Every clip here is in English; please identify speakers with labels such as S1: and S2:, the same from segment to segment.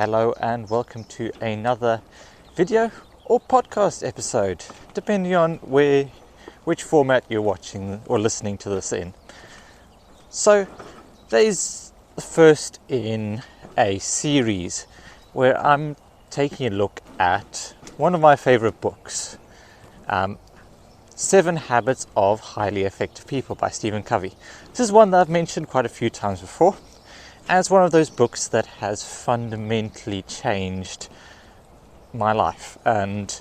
S1: Hello and welcome to another video or podcast episode, depending on which format you're watching or listening to this in. So today's the first in a series where I'm taking a look at one of my favorite books, 7 Habits of Highly Effective People by Covey. This is one that I've mentioned quite a few times before, and it's one of those books that has fundamentally changed my life and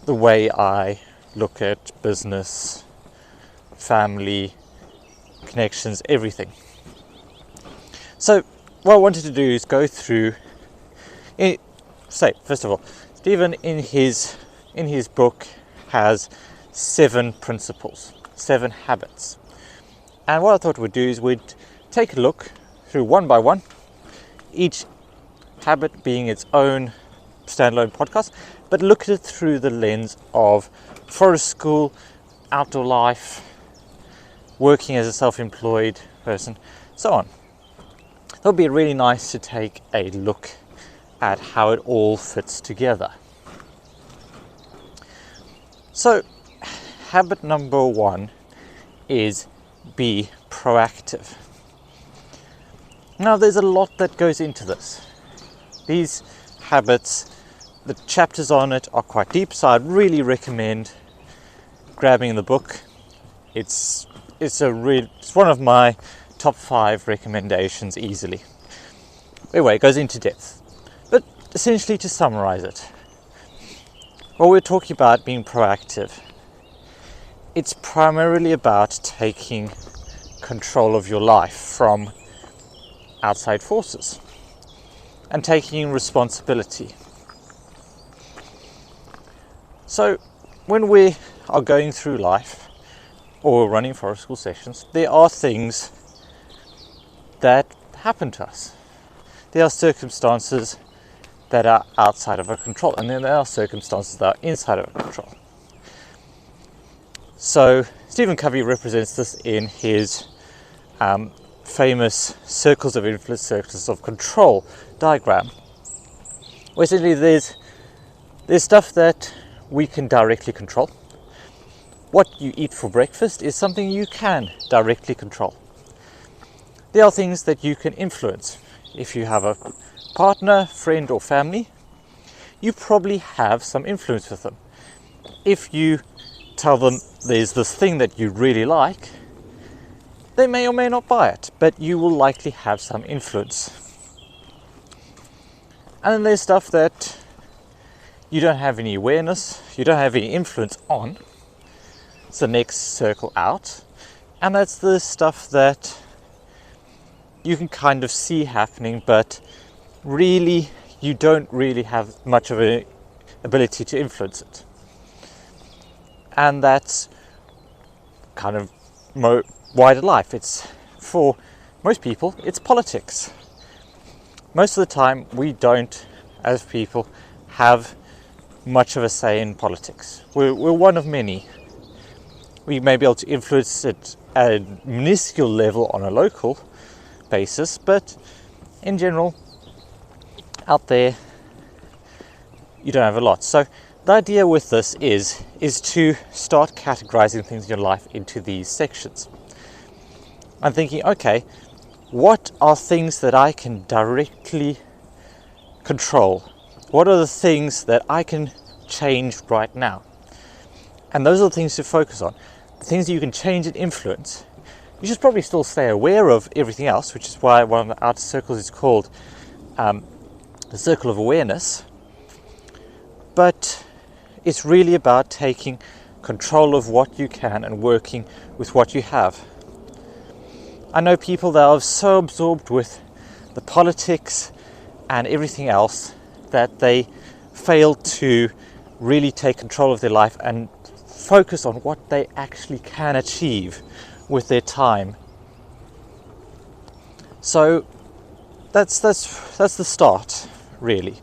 S1: the way I look at business, family, connections, everything. So what I wanted to do is go through, first of all, Stephen in his book has 7 principles, 7 habits. And what I thought we'd do is we'd take a look through one by one, each habit being its own standalone podcast, but look at it through the lens of forest school, outdoor life, working as a self-employed person, so on. It would be really nice to take a look at how it all fits together. So, habit number 1 is be proactive. Now, there's a lot that goes into this. These habits, the chapters on it are quite deep, so I'd really recommend grabbing the book. It's one of my top 5 recommendations easily. Anyway, it goes into depth. But essentially, to summarize it, what we're talking about being proactive, it's primarily about taking control of your life from outside forces and taking responsibility. So when we are going through life or running forest school sessions, there are things that happen to us. There are circumstances that are outside of our control, and then there are circumstances that are inside of our control. So Covey represents this in his famous circles of influence, circles of control diagram, where essentially there's stuff that we can directly control. What you eat for breakfast is something you can directly control. There are things that you can influence. If you have a partner, friend or family, you probably have some influence with them. If you tell them there's this thing that you really like, they may or may not buy it, but you will likely have some influence. And then there's stuff that you don't have any awareness, you don't have any influence on. It's the next circle out. And that's the stuff that you can kind of see happening, but really you don't really have much of an ability to influence it. And that's kind of wider life. It's, for most people, it's politics. Most of the time we don't, as people, have much of a say in politics. We're one of many. We may be able to influence it at a minuscule level on a local basis, but in general, out there, you don't have a lot. So the idea with this is to start categorizing things in your life into these sections. I'm thinking, okay, what are things that I can directly control? What are the things that I can change right now? And those are the things to focus on. The things that you can change and influence. You should probably still stay aware of everything else, which is why one of the outer circles is called the circle of awareness. But it's really about taking control of what you can and working with what you have. I know people that are so absorbed with the politics and everything else that they fail to really take control of their life and focus on what they actually can achieve with their time. So that's the start, really.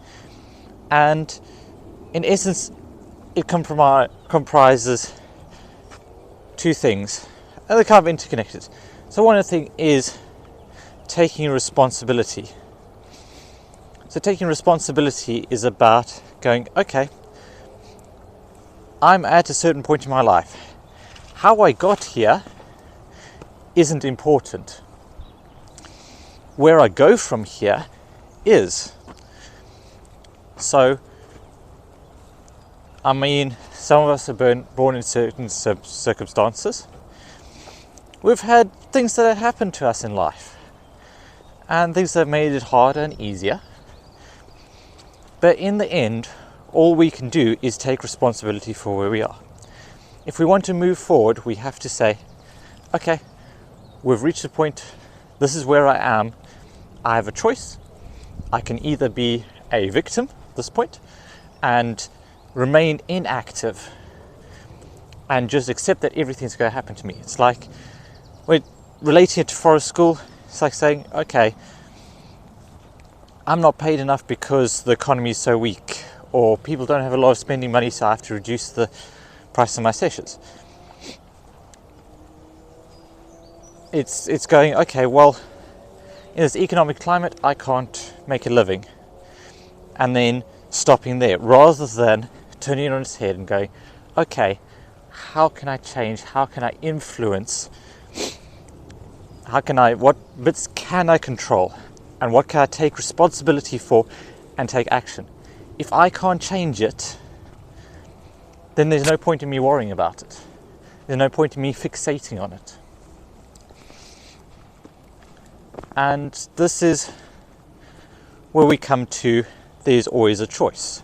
S1: And in essence, it comprises 2 things, and they're kind of interconnected. So one of the things is taking responsibility. So taking responsibility is about going, okay, I'm at a certain point in my life. How I got here isn't important. Where I go from here is. So, I mean, some of us are born in certain circumstances. We've had things that have happened to us in life, and things that have made it harder and easier. But in the end, all we can do is take responsibility for where we are. If we want to move forward, we have to say, okay, we've reached a point, this is where I am, I have a choice. I can either be a victim at this point and remain inactive and just accept that everything's going to happen to me. It's like, relating it to forest school, it's like saying, okay, I'm not paid enough because the economy is so weak, or people don't have a lot of spending money, so I have to reduce the price of my sessions. It's going, okay, well, in this economic climate, I can't make a living. And then stopping there, rather than turning it on its head and going, okay, how can I change? How can I influence? What bits can I control? And what can I take responsibility for and take action? If I can't change it, then there's no point in me worrying about it. There's no point in me fixating on it. And this is where we come to, there's always a choice.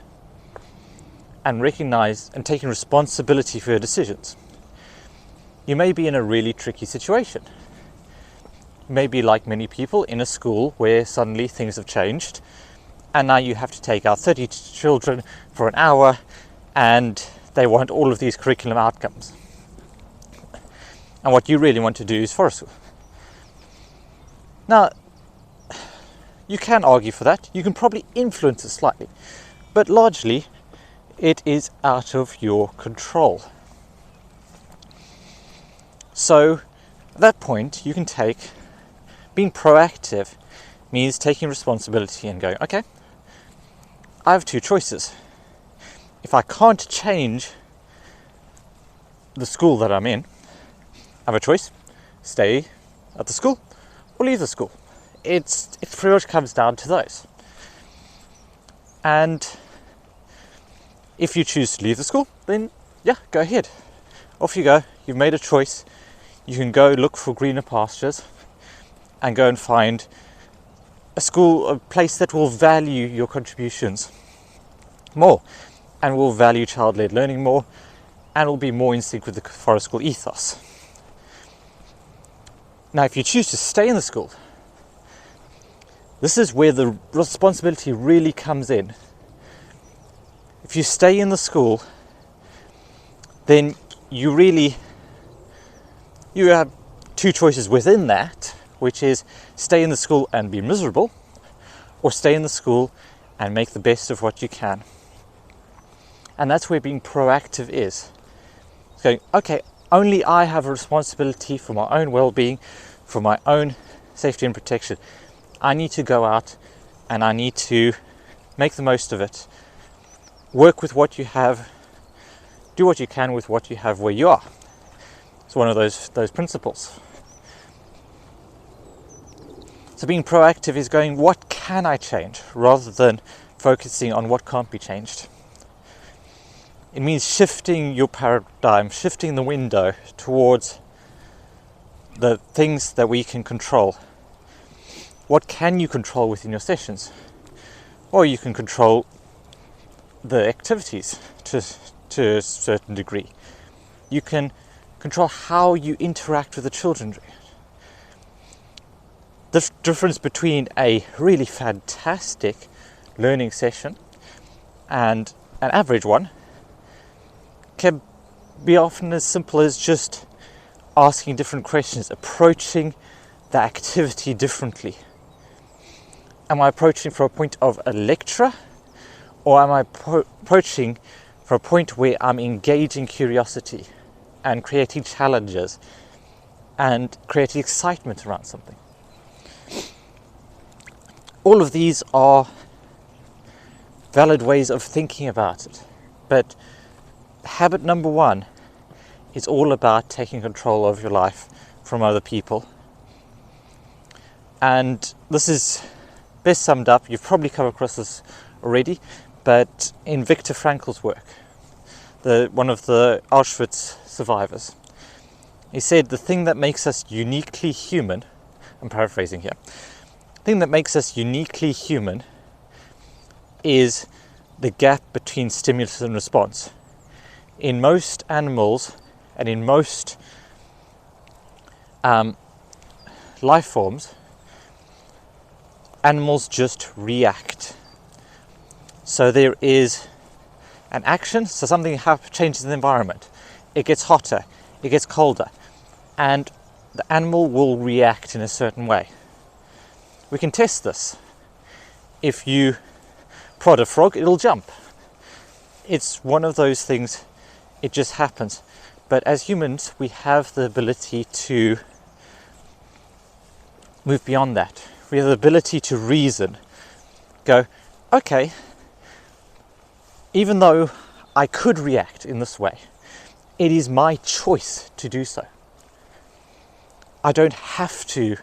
S1: And recognize and taking responsibility for your decisions. You may be in a really tricky situation. You may be like many people in a school where suddenly things have changed, and now you have to take out 30 children for an hour, and they want all of these curriculum outcomes. And what you really want to do is forest school. Now, you can argue for that. You can probably influence it slightly, but largely it is out of your control. So at that point, you can being proactive means taking responsibility and going, okay, I have two choices. If I can't change the school that I'm in, I have a choice: stay at the school or leave the school. It pretty much comes down to those. And if you choose to leave the school, then yeah, go ahead. Off you go. You've made a choice. You can go look for greener pastures and go and find a school, a place that will value your contributions more and will value child-led learning more and will be more in sync with the forest school ethos. Now, if you choose to stay in the school, this is where the responsibility really comes in. If you stay in the school, then you have two choices within that, which is stay in the school and be miserable, or stay in the school and make the best of what you can. And that's where being proactive is. It's going, okay, only I have a responsibility for my own well-being, for my own safety and protection. I need to go out and I need to make the most of it. Work with what you have. Do what you can with what you have where you are. It's one of those principles. So being proactive is going, what can I change, rather than focusing on what can't be changed. It means shifting your paradigm, shifting the window towards the things that we can control. What can you control within your sessions? Or you can control the activities to a certain degree. You can control how you interact with the children. The difference between a really fantastic learning session and an average one can be often as simple as just asking different questions, approaching the activity differently. Am I approaching from a point of a lecturer, or am I approaching from a point where I'm engaging curiosity and creating challenges and creating excitement around something? All of these are valid ways of thinking about it. But habit number 1 is all about taking control of your life from other people. And this is best summed up, you've probably come across this already, but in Viktor Frankl's work, one of the Auschwitz survivors, he said the thing that makes us uniquely human, I'm paraphrasing here, the thing that makes us uniquely human is the gap between stimulus and response. In most animals and in most life forms, animals just react. So there is an action, so something changes in the environment. It gets hotter, it gets colder, and the animal will react in a certain way. We can test this. If you prod a frog, it'll jump. It's one of those things, it just happens. But as humans, we have the ability to move beyond that. We have the ability to reason, go, okay, even though I could react in this way, it is my choice to do so. I don't have to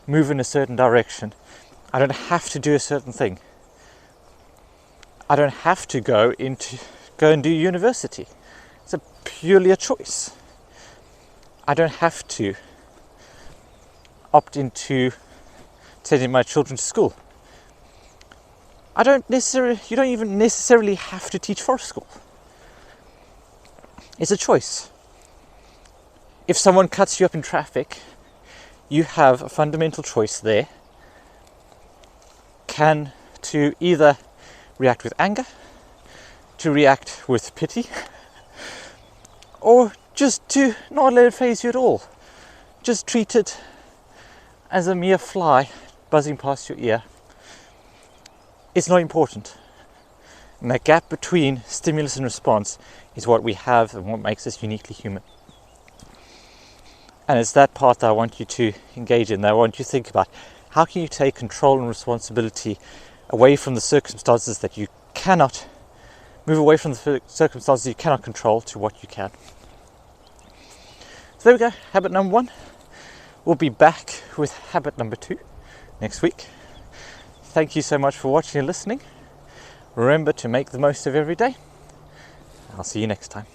S1: move in a certain direction. I don't have to do a certain thing. I don't have to go and do university. It's purely a choice. I don't have to opt into sending my children to school. You don't even necessarily have to teach forest school. It's a choice. If someone cuts you up in traffic, you have a fundamental choice there, to either react with anger, to react with pity, or just to not let it faze you at all. Just treat it as a mere fly buzzing past your ear. It's not important. And that gap between stimulus and response is what we have and what makes us uniquely human. And it's that part that I want you to engage in, that I want you to think about. How can you take control and responsibility away from the circumstances that you cannot, move away from the circumstances you cannot control to what you can. So there we go, habit number 1. We'll be back with habit number 2 next week. Thank you so much for watching and listening. Remember to make the most of every day. I'll see you next time.